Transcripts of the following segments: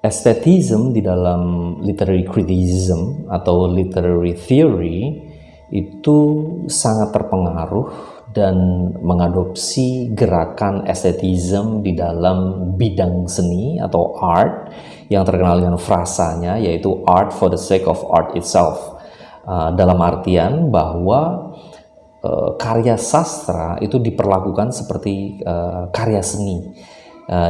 Aesthetism di dalam literary criticism atau literary theory itu sangat terpengaruh dan mengadopsi gerakan aesthetism di dalam bidang seni atau art yang terkenal dengan frasanya yaitu art for the sake of art itself. Dalam artian bahwa karya sastra itu diperlakukan seperti karya seni,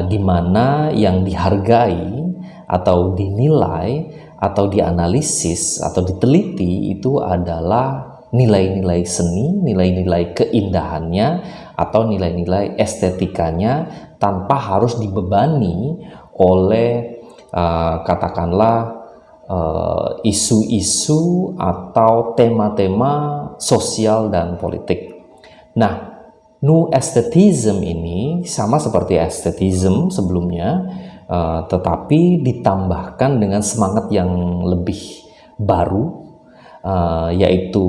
di mana yang dihargai atau dinilai atau dianalisis atau diteliti itu adalah nilai-nilai seni, nilai-nilai keindahannya atau nilai-nilai estetikanya tanpa harus dibebani oleh katakanlah isu-isu atau tema-tema sosial dan politik. Nah, New Aesthetism ini sama seperti aesthetism sebelumnya, tetapi ditambahkan dengan semangat yang lebih baru, yaitu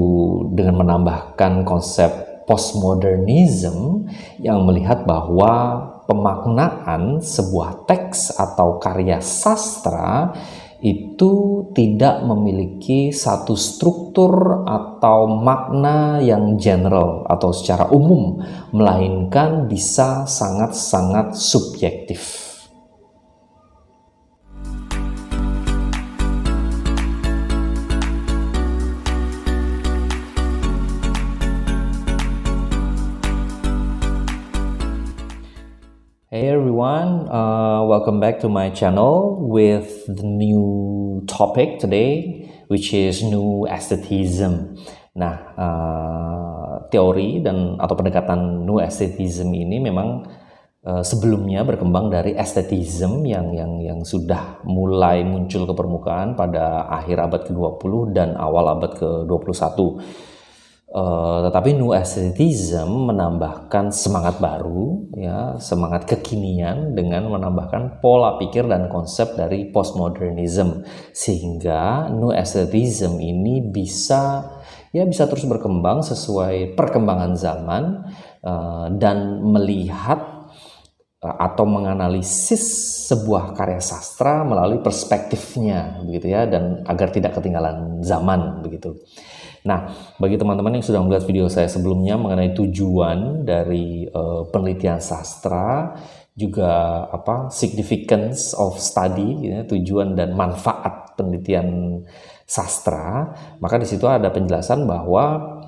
dengan menambahkan konsep postmodernism yang melihat bahwa pemaknaan sebuah teks atau karya sastra itu tidak memiliki satu struktur atau makna yang general atau secara umum, melainkan bisa sangat-sangat subjektif. Hey everyone, welcome back to my channel with the new topic today, which is New Aesthetism. Nah, teori atau pendekatan New Aesthetism ini memang sebelumnya berkembang dari aesthetism yang sudah mulai muncul ke permukaan pada akhir abad ke-20 dan awal abad ke-21. Tetapi New Aesthetism menambahkan semangat baru, ya, semangat kekinian dengan menambahkan pola pikir dan konsep dari postmodernism, sehingga New Aesthetism ini bisa terus berkembang sesuai perkembangan zaman dan melihat atau menganalisis sebuah karya sastra melalui perspektifnya, begitu ya, dan agar tidak ketinggalan zaman, begitu. Nah, bagi teman-teman yang sudah melihat video saya sebelumnya mengenai tujuan dari penelitian sastra, juga significance of study, ya, tujuan dan manfaat penelitian sastra, maka di situ ada penjelasan bahwa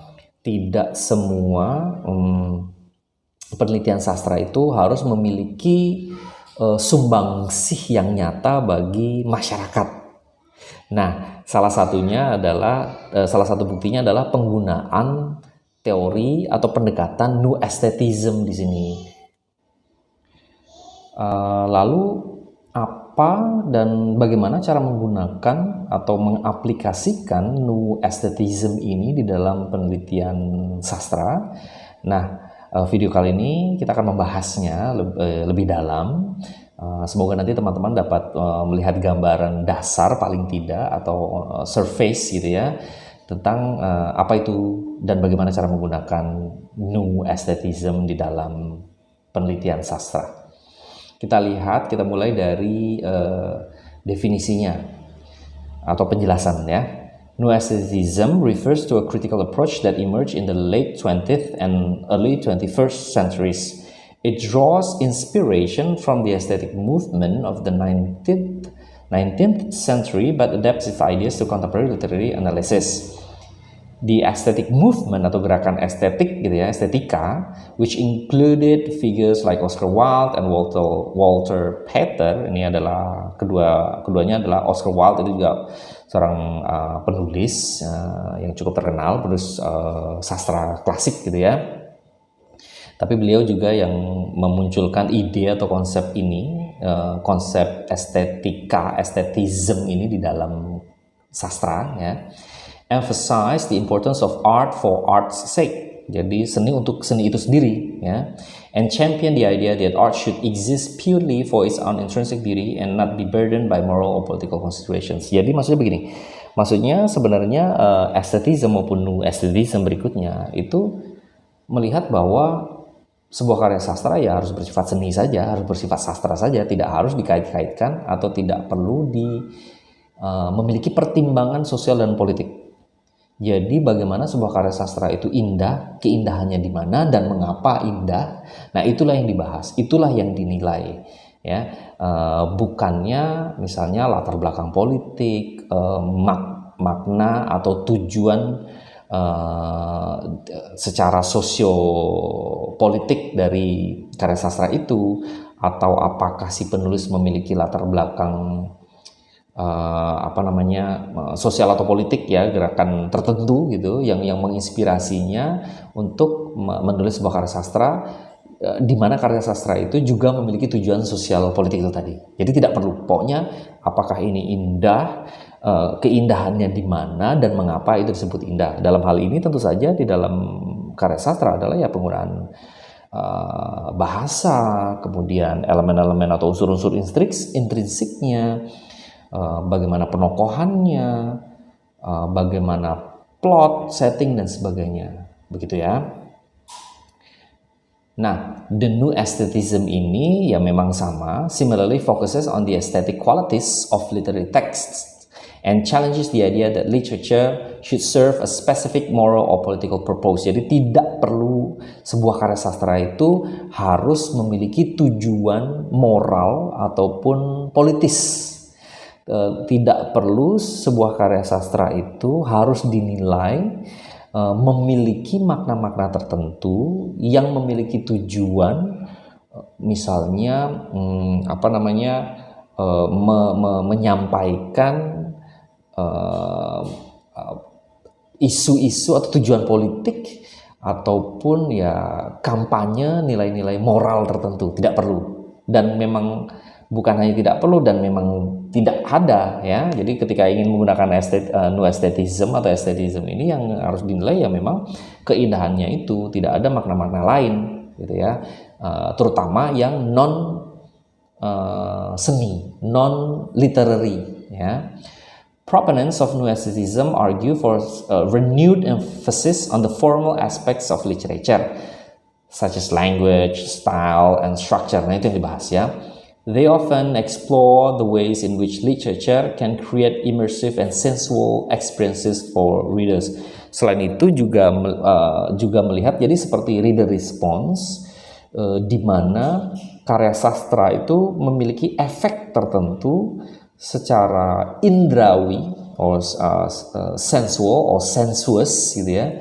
tidak semua penelitian sastra itu harus memiliki sumbangsih yang nyata bagi masyarakat. Nah, salah satu buktinya adalah penggunaan teori atau pendekatan New Aesthetism di sini. Lalu apa dan bagaimana cara menggunakan atau mengaplikasikan New Aesthetism ini di dalam penelitian sastra? Nah, video kali ini kita akan membahasnya lebih dalam. Semoga nanti teman-teman dapat melihat gambaran dasar paling tidak atau surface gitu ya tentang apa itu dan bagaimana cara menggunakan New Aesthetism di dalam penelitian sastra. Kita mulai dari definisinya atau penjelasan ya. New Aestheticism refers to a critical approach that emerged in the late 20th and early 21st centuries. It draws inspiration from the aesthetic movement of the 19th century but adapts its ideas to contemporary literary analysis. The aesthetic movement atau gerakan estetik gitu ya, estetika, which included figures like Oscar Wilde and Walter Pater. Ini adalah keduanya adalah Oscar Wilde itu juga seorang penulis yang cukup terkenal, penulis sastra klasik gitu ya. Tapi beliau juga yang memunculkan ide atau konsep ini, konsep estetism ini di dalam sastra ya. Emphasize the importance of art for art's sake. Jadi seni untuk seni itu sendiri ya. And champion the idea that art should exist purely for its own intrinsic beauty and not be burdened by moral or political considerations. Jadi maksudnya begini. Maksudnya sebenarnya aesthetism maupun New Aesthetism berikutnya itu melihat bahwa sebuah karya sastra ya harus bersifat seni saja, harus bersifat sastra saja, tidak harus dikait-kaitkan atau tidak perlu memiliki pertimbangan sosial dan politik. Jadi bagaimana sebuah karya sastra itu indah, keindahannya di mana dan mengapa indah. Nah, itulah yang dibahas, itulah yang dinilai, ya. Bukannya misalnya latar belakang politik, makna atau tujuan secara sosiopolitik dari karya sastra itu, atau apakah si penulis memiliki latar belakang sosial atau politik, ya, gerakan tertentu gitu yang menginspirasinya untuk menulis sebuah karya sastra, di mana karya sastra itu juga memiliki tujuan sosial politik itu tadi. Jadi tidak perlu, pokoknya apakah ini indah, keindahannya di mana dan mengapa itu disebut indah. Dalam hal ini tentu saja di dalam karya sastra adalah ya penggunaan bahasa, kemudian elemen-elemen atau unsur-unsur intrinsiknya, bagaimana penokohannya, bagaimana plot, setting, dan sebagainya, begitu ya. Nah, the new aesthetism ini ya memang sama, similarly focuses on the aesthetic qualities of literary texts and challenges the idea that literature should serve a specific moral or political purpose. Jadi tidak perlu sebuah karya sastra itu harus memiliki tujuan moral ataupun politis. Tidak perlu sebuah karya sastra itu harus dinilai memiliki makna-makna tertentu yang memiliki tujuan, misalnya menyampaikan isu-isu atau tujuan politik ataupun ya kampanye nilai-nilai moral tertentu. Tidak perlu, dan memang bukan hanya tidak perlu, dan memang tidak ada, ya. Jadi ketika ingin menggunakan new aesthetism atau aesthetism ini, yang harus dinilai ya memang keindahannya itu, tidak ada makna-makna lain gitu ya, terutama yang non seni, non literary, ya. Proponents of new aestheticism argue for renewed emphasis on the formal aspects of literature such as language, style, and structure. Nah, itu yang dibahas, ya. They often explore the ways in which literature can create immersive and sensual experiences for readers. Selain itu juga melihat jadi seperti reader response, di mana karya sastra itu memiliki efek tertentu secara indrawi or sensual or sensuous gitu ya,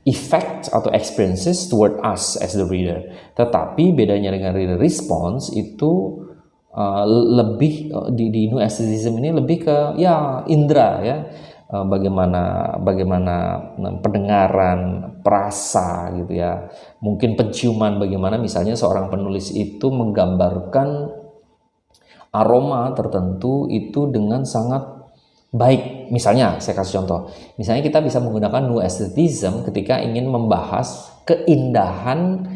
effect atau experiences toward us as the reader. Tetapi bedanya dengan reader response itu lebih di new aestheticism ini lebih ke ya indra, ya, bagaimana pendengaran, perasa gitu ya, mungkin penciuman, bagaimana misalnya seorang penulis itu menggambarkan aroma tertentu itu dengan sangat baik. Misalnya saya kasih contoh, misalnya kita bisa menggunakan new aestheticism ketika ingin membahas keindahan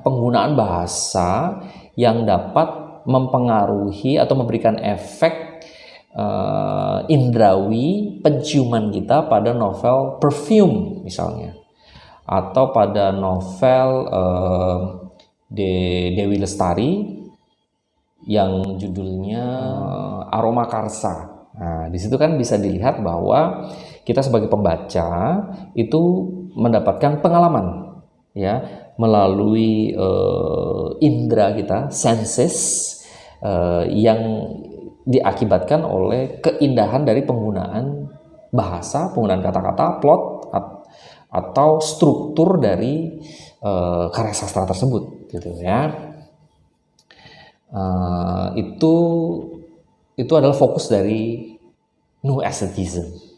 penggunaan bahasa yang dapat mempengaruhi atau memberikan efek indrawi penciuman kita pada novel Perfume misalnya, atau pada novel Dewi Lestari yang judulnya Aroma Karsa. Nah, di situ kan bisa dilihat bahwa kita sebagai pembaca itu mendapatkan pengalaman, ya, melalui indera kita, senses, yang diakibatkan oleh keindahan dari penggunaan bahasa, penggunaan kata-kata, plot, atau struktur dari karya sastra tersebut, gitu ya. Itu adalah fokus dari new aestheticism.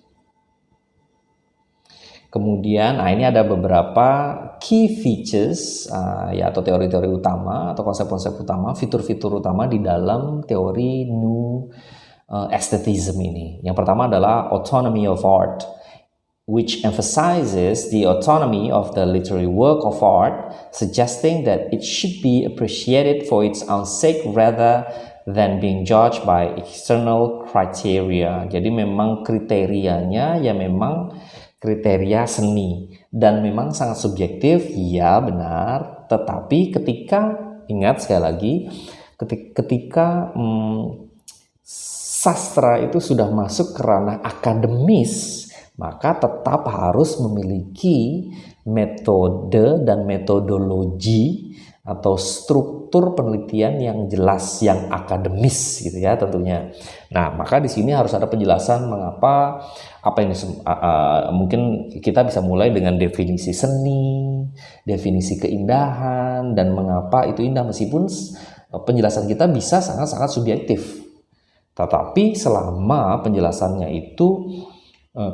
Kemudian, ini ada beberapa key features ya, atau teori-teori utama atau konsep-konsep utama, fitur-fitur utama di dalam teori new aestheticism ini. Yang pertama adalah autonomy of art, which emphasizes the autonomy of the literary work of art, suggesting that it should be appreciated for its own sake rather than being judged by external criteria. Jadi memang kriterianya ya memang kriteria seni, dan memang sangat subjektif, ya benar. Tetapi ketika, ingat sekali lagi, ketika sastra itu sudah masuk ke ranah akademis, maka tetap harus memiliki metode dan metodologi atau struktur penelitian yang jelas, yang akademis gitu ya tentunya. Nah, maka di sini harus ada penjelasan mengapa apa yang mungkin kita bisa mulai dengan definisi seni, definisi keindahan, dan mengapa itu indah, meskipun penjelasan kita bisa sangat-sangat subjektif. Tetapi selama penjelasannya itu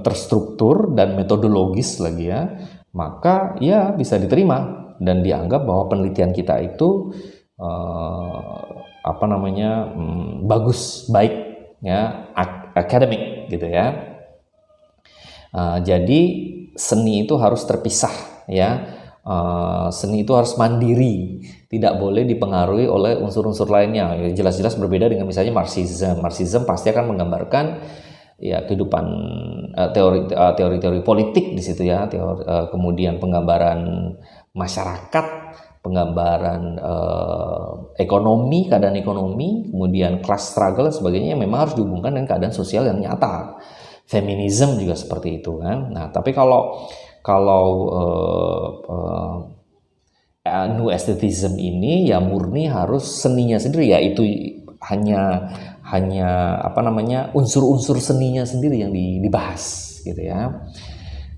terstruktur dan metodologis lagi ya, maka ya bisa diterima dan dianggap bahwa penelitian kita itu bagus, baik ya, akademik gitu ya. Jadi seni itu harus terpisah ya. Seni itu harus mandiri, tidak boleh dipengaruhi oleh unsur-unsur lainnya. Jelas-jelas berbeda dengan misalnya Marxism. Marxism pasti akan menggambarkan ya kehidupan, teori-teori politik di situ ya, kemudian penggambaran masyarakat, penggambaran ekonomi, keadaan ekonomi, kemudian class struggle dan sebagainya, yang memang harus dihubungkan dengan keadaan sosial yang nyata. Feminisme juga seperti itu kan. Nah, tapi kalau New Aestheticism ini ya murni harus seninya sendiri, ya itu hanya unsur-unsur seninya sendiri yang dibahas gitu ya.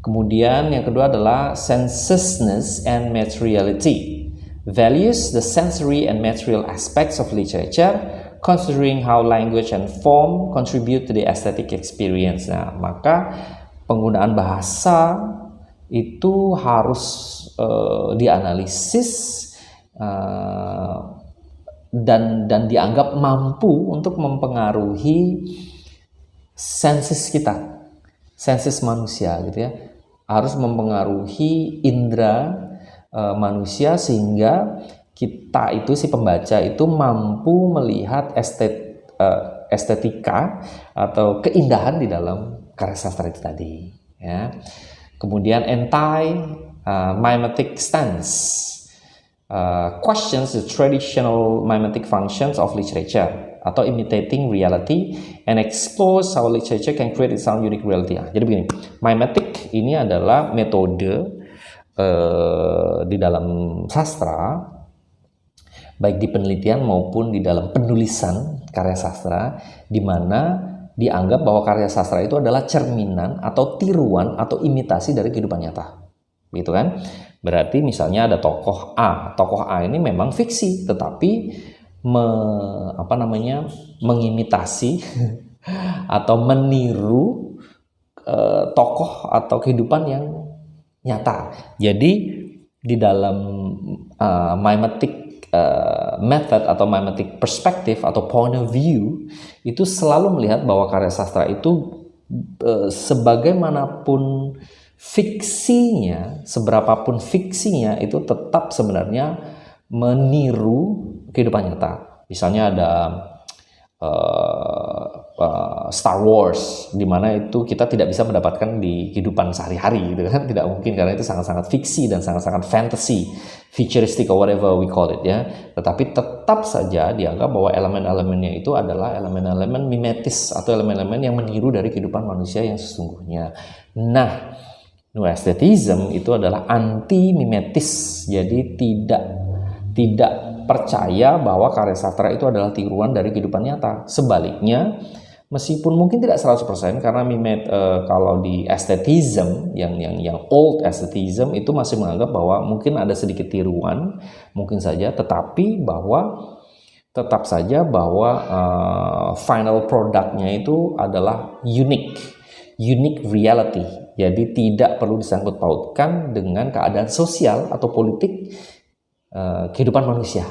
Kemudian yang kedua adalah sensuousness and materiality. Values the sensory and material aspects of literature, considering how language and form contribute to the aesthetic experience. Nah, maka penggunaan bahasa itu harus dianalisis dan dianggap mampu untuk mempengaruhi sensus kita, sensus manusia gitu ya. Harus mempengaruhi indera manusia sehingga kita itu, si pembaca itu mampu melihat estetika atau keindahan di dalam karya sastra itu tadi ya. Kemudian anti-mimetic stance questions the traditional mimetic functions of literature atau imitating reality and explores how literature can create its own unique reality. Jadi begini, mimetic ini adalah metode di dalam sastra, baik di penelitian maupun di dalam penulisan karya sastra, di mana dianggap bahwa karya sastra itu adalah cerminan atau tiruan atau imitasi dari kehidupan nyata, gitu kan? Berarti misalnya ada tokoh A ini memang fiksi, tetapi mengimitasi atau meniru tokoh atau kehidupan yang nyata. Jadi di dalam mimetic method atau mimetic perspective atau point of view itu selalu melihat bahwa karya sastra itu sebagaimanapun fiksinya, seberapapun fiksinya, itu tetap sebenarnya meniru kehidupan nyata. Misalnya ada Star Wars, di mana itu kita tidak bisa mendapatkan di kehidupan sehari-hari gitu kan, tidak mungkin karena itu sangat-sangat fiksi dan sangat-sangat fantasy, futuristic or whatever we call it ya. Tetapi tetap saja dianggap bahwa elemen-elemennya itu adalah elemen-elemen mimetis atau elemen-elemen yang meniru dari kehidupan manusia yang sesungguhnya. Nah, New Aestheticism itu adalah anti-mimetis, jadi tidak percaya bahwa karya sastra itu adalah tiruan dari kehidupan nyata. Sebaliknya, meskipun mungkin tidak 100%, karena kalau di aesthetism yang old aesthetism itu masih menganggap bahwa mungkin ada sedikit tiruan, mungkin saja, tetapi tetap saja bahwa final produknya itu adalah unique reality. Jadi tidak perlu disangkut pautkan dengan keadaan sosial atau politik kehidupan manusia.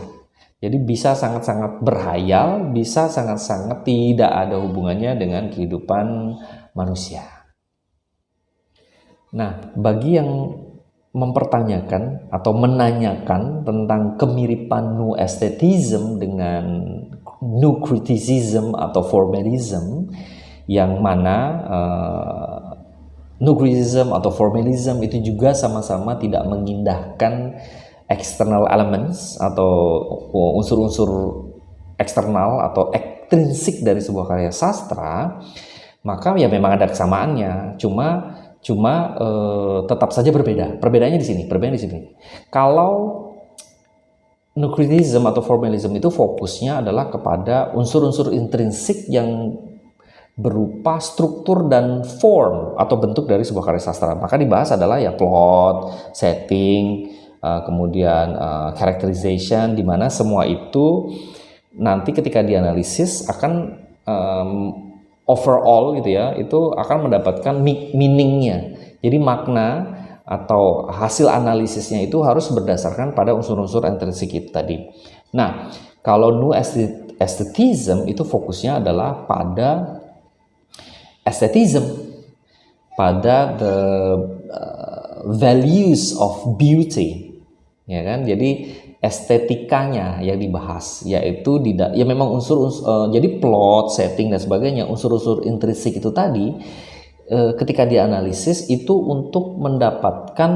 Jadi bisa sangat-sangat berhayal, bisa sangat-sangat tidak ada hubungannya dengan kehidupan manusia. Nah, bagi yang mempertanyakan atau menanyakan tentang kemiripan New Aestheticism dengan New Criticism atau Formalism, yang mana new criticism atau formalism itu juga sama-sama tidak mengindahkan external elements atau unsur-unsur eksternal atau ekstrinsik dari sebuah karya sastra, maka ya memang ada kesamaannya, cuma tetap saja berbeda. Perbedaannya di sini. Kalau new criticism atau formalism itu fokusnya adalah kepada unsur-unsur intrinsik yang berupa struktur dan form atau bentuk dari sebuah karya sastra. Maka dibahas adalah ya plot, setting, kemudian characterization, di mana semua itu nanti ketika dianalisis akan overall gitu ya, itu akan mendapatkan meaningnya. Jadi makna atau hasil analisisnya itu harus berdasarkan pada unsur-unsur intrinsik itu tadi. Nah, kalau new aesthetism itu fokusnya adalah pada aesthetism, pada the values of beauty, ya kan? Jadi estetikanya yang dibahas, yaitu ya memang jadi plot, setting dan sebagainya, unsur-unsur intrinsik itu tadi ketika dianalisis itu untuk mendapatkan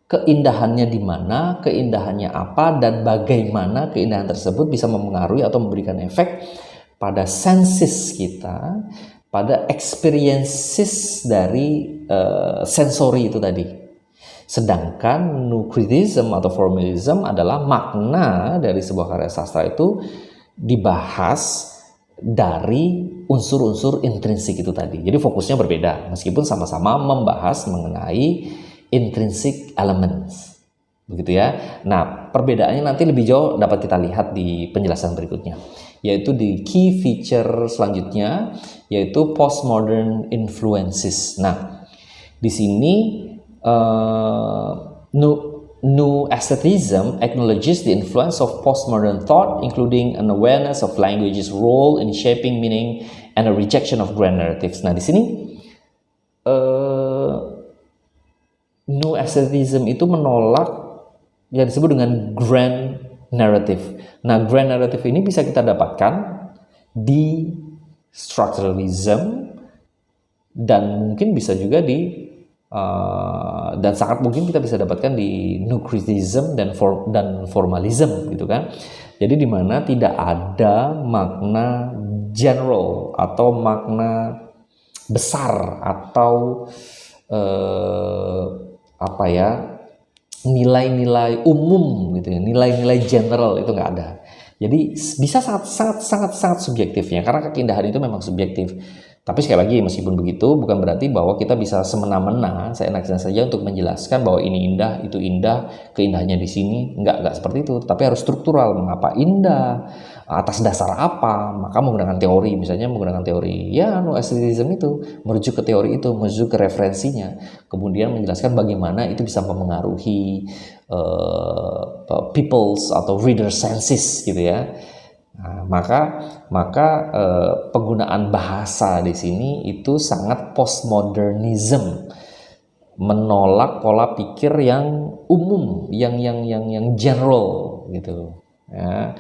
keindahannya di mana, keindahannya apa, dan bagaimana keindahan tersebut bisa mempengaruhi atau memberikan efek pada senses kita, pada experiences dari sensori itu tadi. Sedangkan new criticism atau formalism adalah makna dari sebuah karya sastra itu dibahas dari unsur-unsur intrinsik itu tadi. Jadi fokusnya berbeda, meskipun sama-sama membahas mengenai intrinsic elements. Begitu ya. Nah, perbedaannya nanti lebih jauh dapat kita lihat di penjelasan berikutnya, yaitu di key feature selanjutnya, yaitu postmodern influences. Nah, di sini new aesthetism acknowledges the influence of postmodern thought, including an awareness of language's role in shaping meaning and a rejection of grand narratives. Nah, di sini new aesthetism itu menolak yang disebut dengan grand narrative. Nah, grand narrative ini bisa kita dapatkan di structuralism dan mungkin bisa juga dan sangat mungkin kita bisa dapatkan di new criticism dan formalism gitu kan. Jadi di mana tidak ada makna general atau makna besar atau nilai-nilai umum gitu ya, nilai-nilai general itu nggak ada. Jadi bisa sangat subjektifnya, karena keindahan itu memang subjektif. Tapi sekali lagi, meskipun begitu, bukan berarti bahwa kita bisa semena-mena, seenaknya saja untuk menjelaskan bahwa ini indah, itu indah, keindahannya di sini. Enggak seperti itu. Tapi harus struktural. Mengapa indah? Atas dasar apa? Maka menggunakan teori, misalnya menggunakan teori, ya, new aesthetism itu, merujuk ke teori itu, merujuk ke referensinya. Kemudian menjelaskan bagaimana itu bisa mempengaruhi people's atau reader senses gitu ya. Nah, maka penggunaan bahasa di sini itu sangat postmodernism, menolak pola pikir yang umum, yang general gitu. Ya.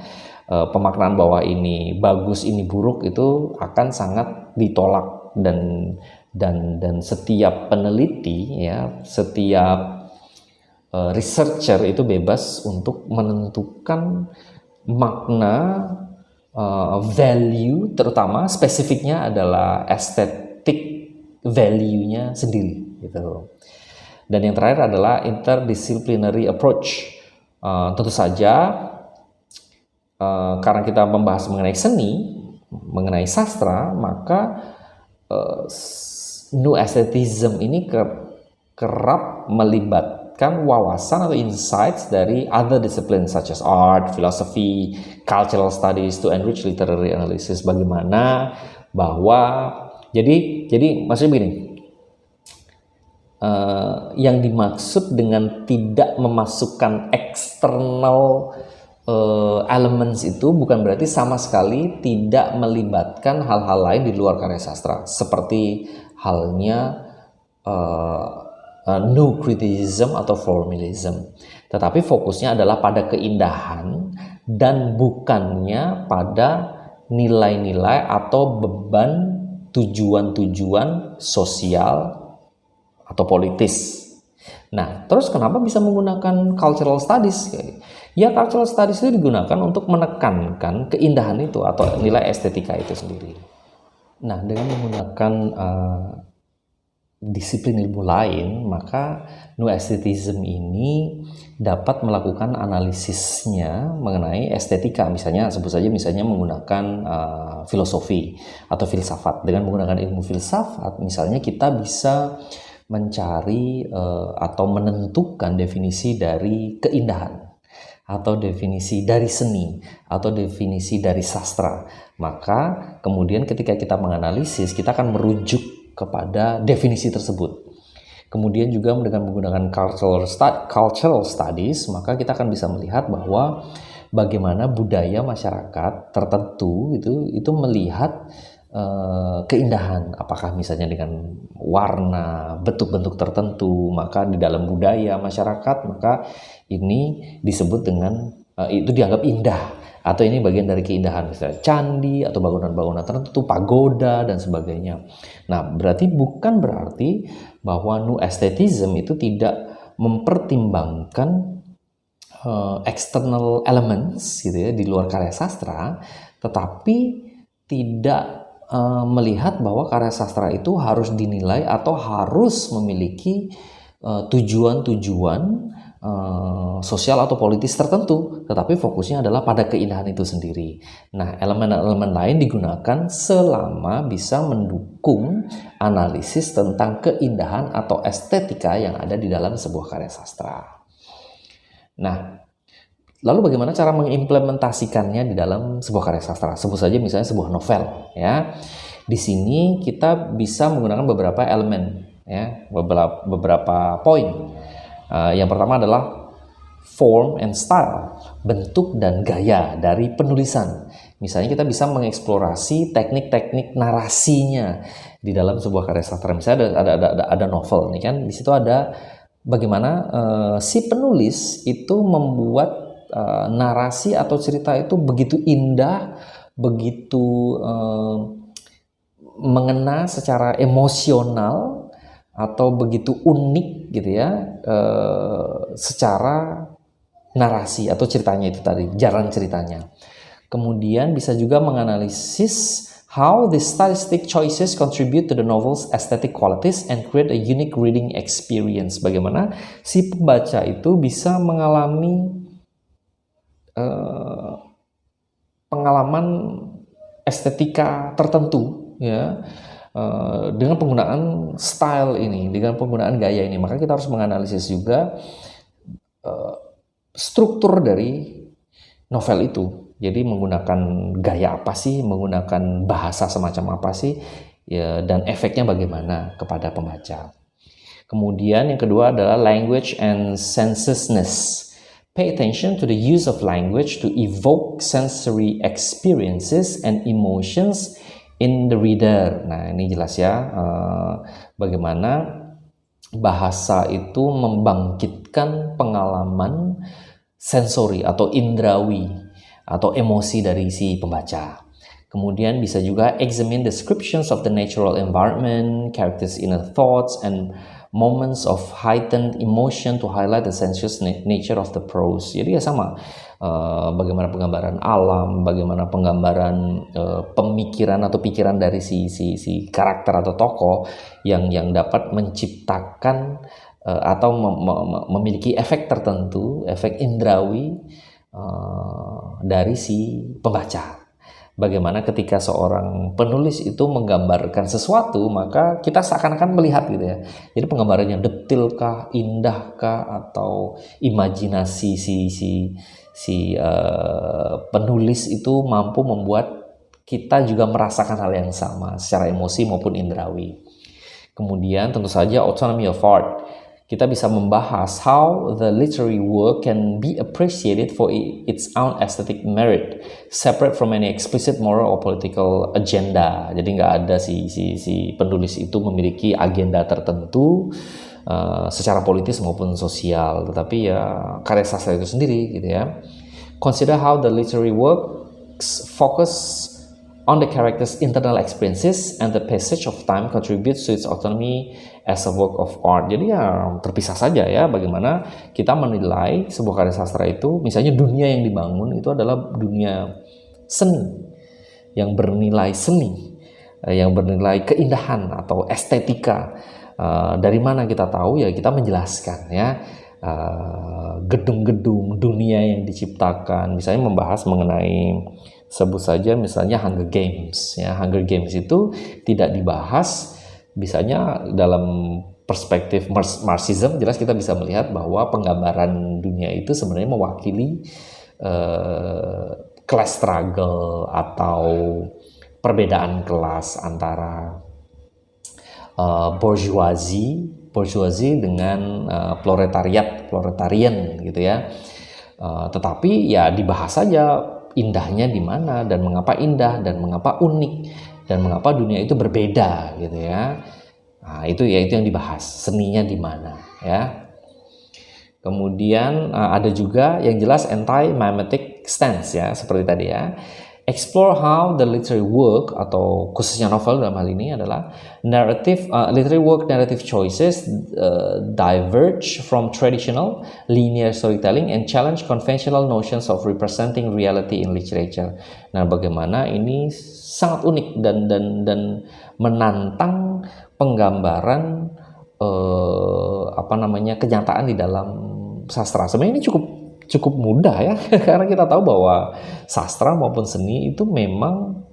Pemaknaan bahwa ini bagus, ini buruk itu akan sangat ditolak dan setiap peneliti ya, setiap researcher itu bebas untuk menentukan makna value, terutama spesifiknya adalah estetik value-nya sendiri gitu. Dan yang terakhir adalah interdisciplinary approach. Tentu saja karena kita membahas mengenai seni, mengenai sastra, maka new aesthetism ini kerap melibatkan wawasan atau insights dari other disciplines such as art, philosophy, cultural studies to enrich literary analysis. Bagaimana bahwa jadi maksudnya begini, yang dimaksud dengan tidak memasukkan external elements itu bukan berarti sama sekali tidak melibatkan hal-hal lain di luar karya sastra, seperti halnya new criticism atau formalism. Tetapi fokusnya adalah pada keindahan dan bukannya pada nilai-nilai atau beban tujuan-tujuan sosial atau politis. Nah, terus kenapa bisa menggunakan cultural studies? Ya, cultural studies itu digunakan untuk menekankan keindahan itu atau nilai estetika itu sendiri. Nah, dengan menggunakan disiplin ilmu lain, maka New Aestheticism ini dapat melakukan analisisnya mengenai estetika. Misalnya, sebut saja misalnya menggunakan filosofi atau filsafat. Dengan menggunakan ilmu filsafat, misalnya kita bisa mencari atau menentukan definisi dari keindahan atau definisi dari seni atau definisi dari sastra. Maka kemudian ketika kita menganalisis, kita akan merujuk kepada definisi tersebut. Kemudian juga dengan menggunakan cultural studies, maka kita akan bisa melihat bahwa bagaimana budaya masyarakat tertentu itu melihat keindahan, apakah misalnya dengan warna, bentuk-bentuk tertentu, maka di dalam budaya masyarakat, maka ini disebut dengan itu dianggap indah, atau ini bagian dari keindahan, misalnya candi atau bangunan-bangunan tertentu, pagoda dan sebagainya. Nah, bukan berarti bahwa New Aestheticism itu tidak mempertimbangkan external elements gitu ya di luar karya sastra, tetapi tidak melihat bahwa karya sastra itu harus dinilai atau harus memiliki tujuan-tujuan sosial atau politis tertentu, tetapi fokusnya adalah pada keindahan itu sendiri. Nah, elemen-elemen lain digunakan selama bisa mendukung analisis tentang keindahan atau estetika yang ada di dalam sebuah karya sastra. Nah, lalu bagaimana cara mengimplementasikannya di dalam sebuah karya sastra? Sebut saja misalnya sebuah novel, ya. Di sini kita bisa menggunakan beberapa elemen, ya, beberapa poin. Yang pertama adalah form and style, bentuk dan gaya dari penulisan. Misalnya kita bisa mengeksplorasi teknik-teknik narasinya di dalam sebuah karya sastra. Misalnya ada novel, nih kan, di situ ada bagaimana si penulis itu membuat narasi atau cerita itu begitu indah, begitu mengena secara emosional atau begitu unik gitu ya, secara narasi atau ceritanya itu tadi, jalan ceritanya. Kemudian bisa juga menganalisis how the stylistic choices contribute to the novel's aesthetic qualities and create a unique reading experience. Bagaimana si pembaca itu bisa mengalami pengalaman estetika tertentu, ya, dengan penggunaan style ini, dengan penggunaan gaya ini. Maka kita harus menganalisis juga struktur dari novel itu. Jadi menggunakan gaya apa sih, menggunakan bahasa semacam apa sih, ya, dan efeknya bagaimana kepada pembaca. Kemudian yang kedua adalah language and sensuousness. Pay attention to the use of language to evoke sensory experiences and emotions in the reader. Nah, ini jelas ya, bagaimana bahasa itu membangkitkan pengalaman sensori atau indrawi atau emosi dari si pembaca. Kemudian bisa juga examine descriptions of the natural environment, characters' inner thoughts, and moments of heightened emotion to highlight the sensuous nature of the prose. Jadi ya sama, bagaimana penggambaran alam, bagaimana penggambaran pemikiran atau pikiran dari si karakter atau tokoh yang dapat menciptakan atau memiliki efek tertentu, efek indrawi dari si pembaca. Bagaimana ketika seorang penulis itu menggambarkan sesuatu, maka kita seakan-akan melihat gitu ya. Jadi penggambarannya detilkah, indahkah, atau imajinasi si penulis itu mampu membuat kita juga merasakan hal yang sama secara emosi maupun indrawi. Kemudian tentu saja autonomy of art. Kita bisa membahas how the literary work can be appreciated for its own aesthetic merit, separate from any explicit moral or political agenda. Jadi nggak ada si penulis itu memiliki agenda tertentu secara politis maupun sosial, tetapi ya karya sastra itu sendiri gitu ya. Consider how the literary works focus on the character's internal experiences and the passage of time contributes to its autonomy as a work of art. Jadi ya terpisah saja ya bagaimana kita menilai sebuah karya sastra itu, misalnya dunia yang dibangun itu adalah dunia seni, yang bernilai seni, yang bernilai keindahan atau estetika. Dari mana kita tahu? Ya kita menjelaskan ya gedung-gedung dunia yang diciptakan, misalnya membahas mengenai, sebut saja misalnya Hunger Games ya. Hunger Games itu tidak dibahas misalnya dalam perspektif Marxism. Jelas kita bisa melihat bahwa penggambaran dunia itu sebenarnya mewakili class struggle atau perbedaan kelas antara bourgeoisie dengan proletarian gitu ya. Tetapi ya dibahas saja indahnya di mana dan mengapa indah dan mengapa unik dan mengapa dunia itu berbeda gitu ya. Nah, itu yang dibahas, seninya di mana ya. Kemudian ada juga yang jelas anti-mimetic stance ya, seperti tadi ya. Explore how the literary work, atau khususnya novel dalam hal ini adalah literary work narrative choices diverge from traditional linear storytelling and challenge conventional notions of representing reality in literature. Nah, bagaimana ini sangat unik dan menantang penggambaran kenyataan di dalam sastra. Sebenarnya ini cukup mudah ya, karena kita tahu bahwa sastra maupun seni itu memang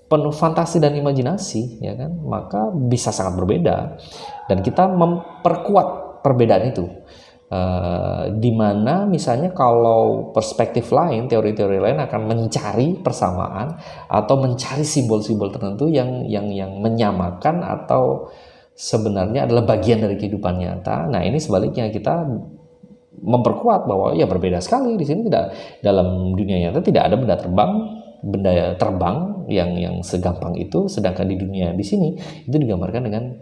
penuh fantasi dan imajinasi ya kan, maka bisa sangat berbeda dan kita memperkuat perbedaan itu. Di mana misalnya kalau perspektif lain, teori-teori lain akan mencari persamaan atau mencari simbol-simbol tertentu yang menyamakan atau sebenarnya adalah bagian dari kehidupan nyata. Nah, ini sebaliknya, kita memperkuat bahwa ya berbeda sekali. Di sini tidak, dalam dunia nyata tidak ada benda terbang yang segampang itu, sedangkan di dunia di sini itu digambarkan dengan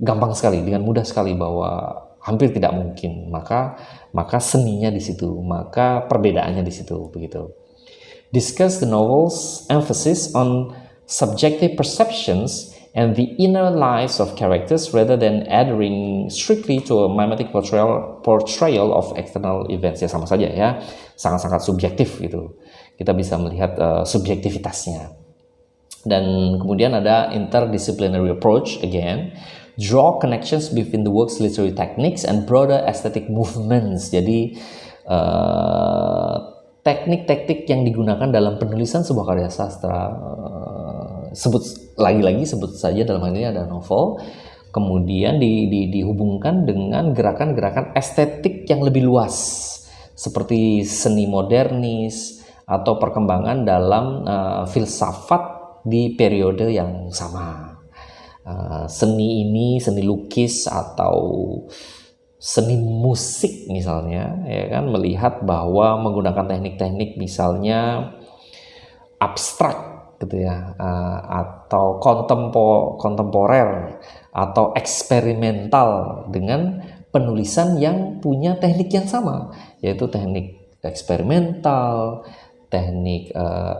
gampang sekali, dengan mudah sekali, bahwa hampir tidak mungkin. Maka seninya di situ, maka perbedaannya di situ, begitu. Discuss the novel's emphasis on subjective perceptions and the inner lives of characters rather than adhering strictly to a mimetic portrayal of external events. Ya sama saja ya, sangat-sangat subjektif gitu. Kita bisa melihat subjektivitasnya. Dan kemudian ada interdisciplinary approach again. Draw connections between the work's literary techniques and broader aesthetic movements. Jadi teknik-teknik yang digunakan dalam penulisan sebuah karya sastra, sebut saja dalam hal ini ada novel, kemudian dihubungkan dengan gerakan-gerakan estetik yang lebih luas seperti seni modernis atau perkembangan dalam filsafat di periode yang sama. Seni ini, seni lukis atau seni musik misalnya ya kan, melihat bahwa menggunakan teknik-teknik misalnya abstrak gitu ya, atau kontemporer atau eksperimental dengan penulisan yang punya teknik yang sama, yaitu teknik eksperimental, teknik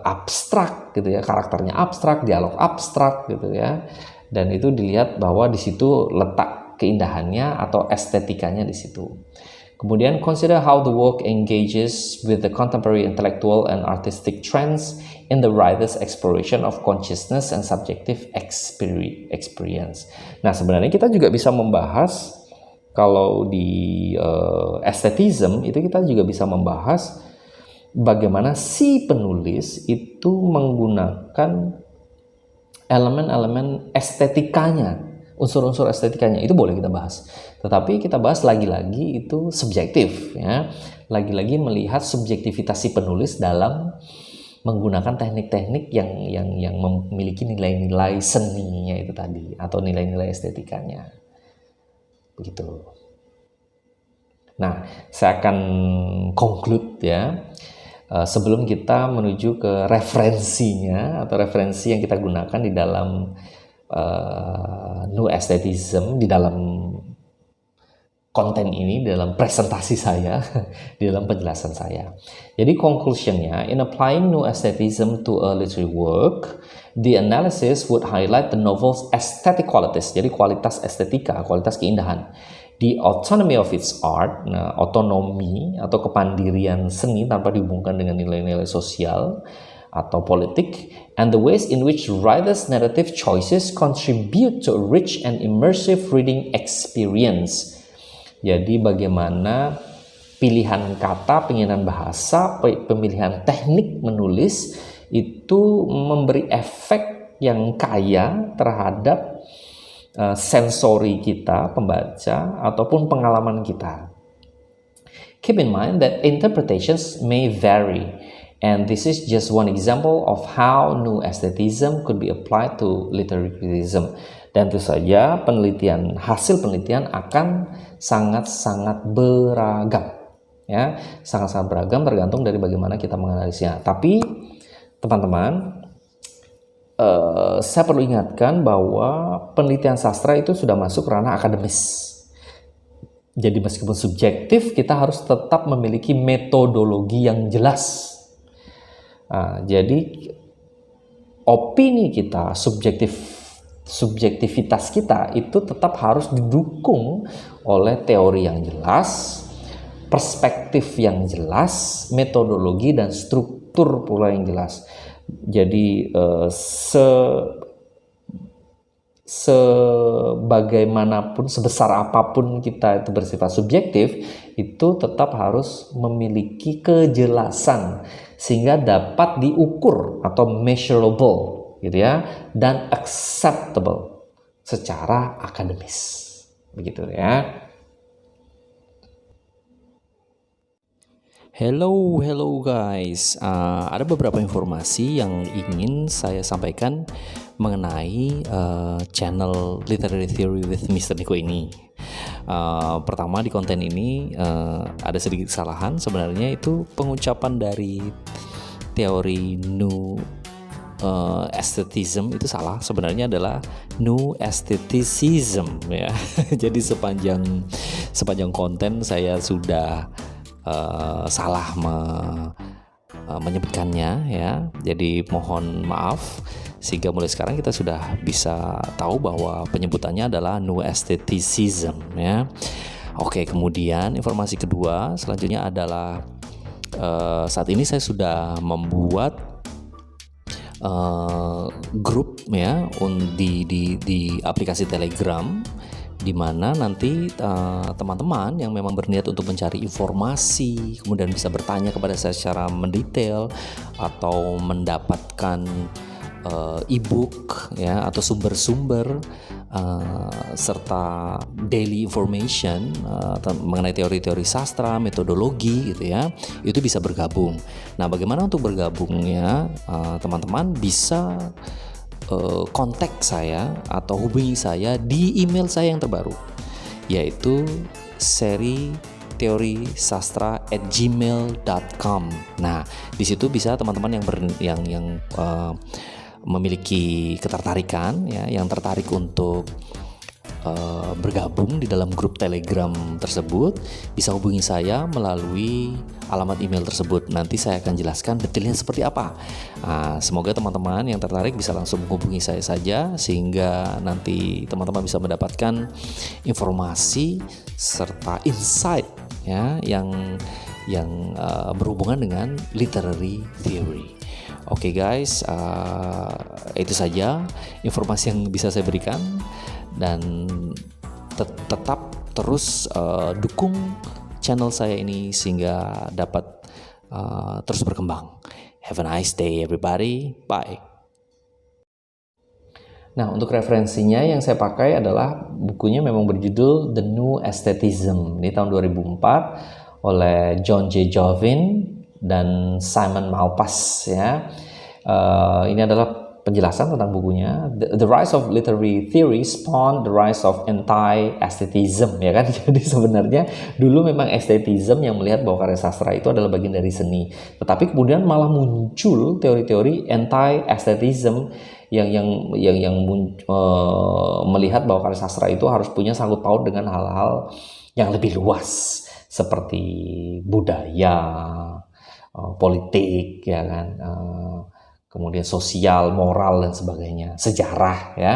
abstrak gitu ya, karakternya abstrak, dialog abstrak gitu ya. Dan itu dilihat bahwa di situ letak keindahannya atau estetikanya di situ. Kemudian consider how the work engages with the contemporary intellectual and artistic trends in the writer's exploration of consciousness and subjective experience. Nah, sebenarnya kita juga bisa membahas, kalau di aesthetism itu kita juga bisa membahas bagaimana si penulis itu menggunakan elemen-elemen estetikanya, unsur-unsur estetikanya, itu boleh kita bahas. Tetapi kita bahas lagi-lagi itu subjektif ya. Lagi-lagi melihat subjektivitas si penulis dalam menggunakan teknik-teknik yang memiliki nilai-nilai seninya itu tadi, atau nilai-nilai estetikanya. Begitu. Nah, saya akan conclude ya. Sebelum kita menuju ke referensinya atau referensi yang kita gunakan di dalam New Aesthetism, di dalam konten ini dalam presentasi saya, di dalam penjelasan saya. Jadi conclusionnya, in applying new aesthetism to a literary work, the analysis would highlight the novel's aesthetic qualities, jadi kualitas estetika, kualitas keindahan, the autonomy of its art, nah, otonomi atau kepandirian seni tanpa dihubungkan dengan nilai-nilai sosial atau politik, and the ways in which writers' narrative choices contribute to a rich and immersive reading experience. Jadi bagaimana pilihan kata, pemilihan bahasa, pemilihan teknik menulis itu memberi efek yang kaya terhadap sensori kita, pembaca, ataupun pengalaman kita. Keep in mind that interpretations may vary, and this is just one example of how new aesthetism could be applied to literary criticism. Dan tentu saja hasil penelitian akan sangat-sangat beragam, ya, sangat-sangat beragam tergantung dari bagaimana kita menganalisnya. Tapi teman-teman, saya perlu ingatkan bahwa penelitian sastra itu sudah masuk ranah akademis. Jadi meskipun subjektif, kita harus tetap memiliki metodologi yang jelas. Jadi opini kita, subjektivitas kita itu tetap harus didukung oleh teori yang jelas, perspektif yang jelas, metodologi dan struktur pula yang jelas. Jadi sebagaimanapun, sebesar apapun kita itu bersifat subjektif, itu tetap harus memiliki kejelasan sehingga dapat diukur atau measurable, gitu ya, dan acceptable secara akademis, begitu ya. Hello guys, ada beberapa informasi yang ingin saya sampaikan mengenai channel Literary Theory with Mr. Niko ini. Pertama, di konten ini ada sedikit kesalahan. Sebenarnya itu pengucapan dari teori new aesthetism itu salah. Sebenarnya adalah new aestheticism, ya. Jadi sepanjang konten saya sudah salah menyebutkannya, ya. Jadi mohon maaf, sehingga mulai sekarang kita sudah bisa tahu bahwa penyebutannya adalah new aestheticism, ya. Oke, kemudian informasi kedua selanjutnya adalah saat ini saya sudah membuat grup, ya, di aplikasi Telegram, di mana nanti teman-teman yang memang berniat untuk mencari informasi, kemudian bisa bertanya kepada saya secara mendetail atau mendapatkan e-book, ya, atau sumber-sumber serta daily information mengenai teori-teori sastra, metodologi, gitu ya, itu bisa bergabung. Nah, bagaimana untuk bergabungnya? Teman-teman bisa kontak saya atau hubungi saya di email saya yang terbaru, yaitu seri teorisastra@gmail.com. Nah, di situ bisa teman-teman yang memiliki ketertarikan, ya, yang tertarik untuk bergabung di dalam grup Telegram tersebut, bisa hubungi saya melalui alamat email tersebut. Nanti saya akan jelaskan detailnya seperti apa. Semoga teman-teman yang tertarik bisa langsung menghubungi saya saja, sehingga nanti teman-teman bisa mendapatkan informasi serta insight, ya, yang berhubungan dengan literary theory. Oke guys, itu saja informasi yang bisa saya berikan, dan tetap terus dukung channel saya ini sehingga dapat terus berkembang. Have a nice day everybody, bye. Nah, untuk referensinya yang saya pakai adalah bukunya memang berjudul The New Aesthetism, ini tahun 2004 oleh John J. Jovin dan Simon Malpass, ya. Ini adalah penjelasan tentang bukunya. The Rise of Literary Theory spawned the rise of anti-aesthetism, ya kan? Jadi sebenarnya dulu memang estetism yang melihat bahwa karya sastra itu adalah bagian dari seni. Tetapi kemudian malah muncul teori-teori anti-aesthetism yang melihat bahwa karya sastra itu harus punya sangkut paut dengan hal-hal yang lebih luas seperti budaya, politik, ya kan, kemudian sosial, moral dan sebagainya, sejarah, ya.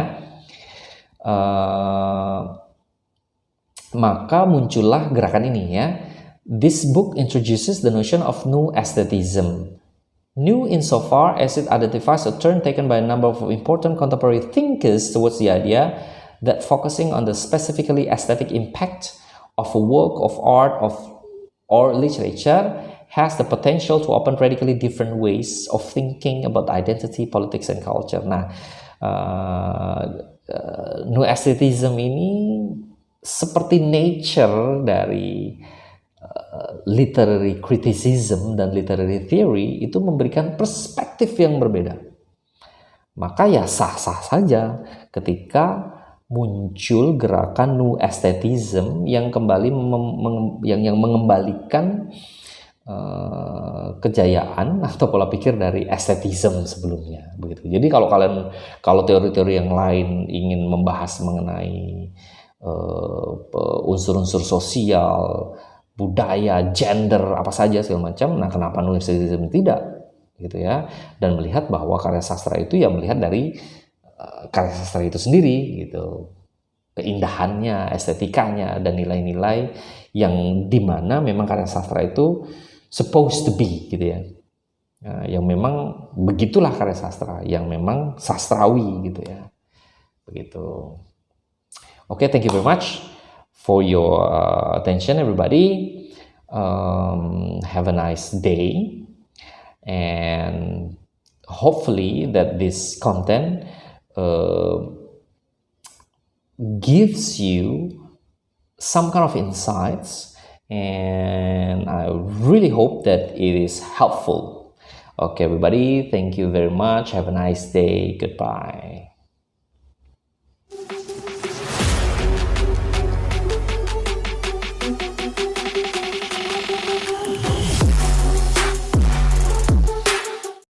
Maka muncullah gerakan ini, ya. This book introduces the notion of new aesthetism. New insofar as it identifies a turn taken by a number of important contemporary thinkers towards the idea that focusing on the specifically aesthetic impact of a work of art or literature has the potential to open radically different ways of thinking about identity, politics, and culture. Nah, new aesthetism ini seperti nature dari literary criticism dan literary theory itu memberikan perspektif yang berbeda. Maka ya sah-sah saja ketika muncul gerakan new aesthetism yang kembali yang mengembalikan kejayaan atau pola pikir dari estetism sebelumnya, begitu. Jadi kalau teori-teori yang lain ingin membahas mengenai unsur-unsur sosial, budaya, gender, apa saja segala macam, nah kenapa new aesthetism tidak, gitu ya? Dan melihat bahwa karya sastra itu ya melihat dari karya sastra itu sendiri, gitu, keindahannya, estetikanya, dan nilai-nilai yang dimana memang karya sastra itu supposed to be, gitu ya. Nah, yang memang begitulah karya sastra, yang memang sastrawi, gitu ya. Begitu. Oke, thank you very much for your attention, everybody. Have a nice day, and hopefully that this content gives you some kind of insights, and I really hope that it is helpful. Okay, everybody, thank you very much. Have a nice day. Goodbye.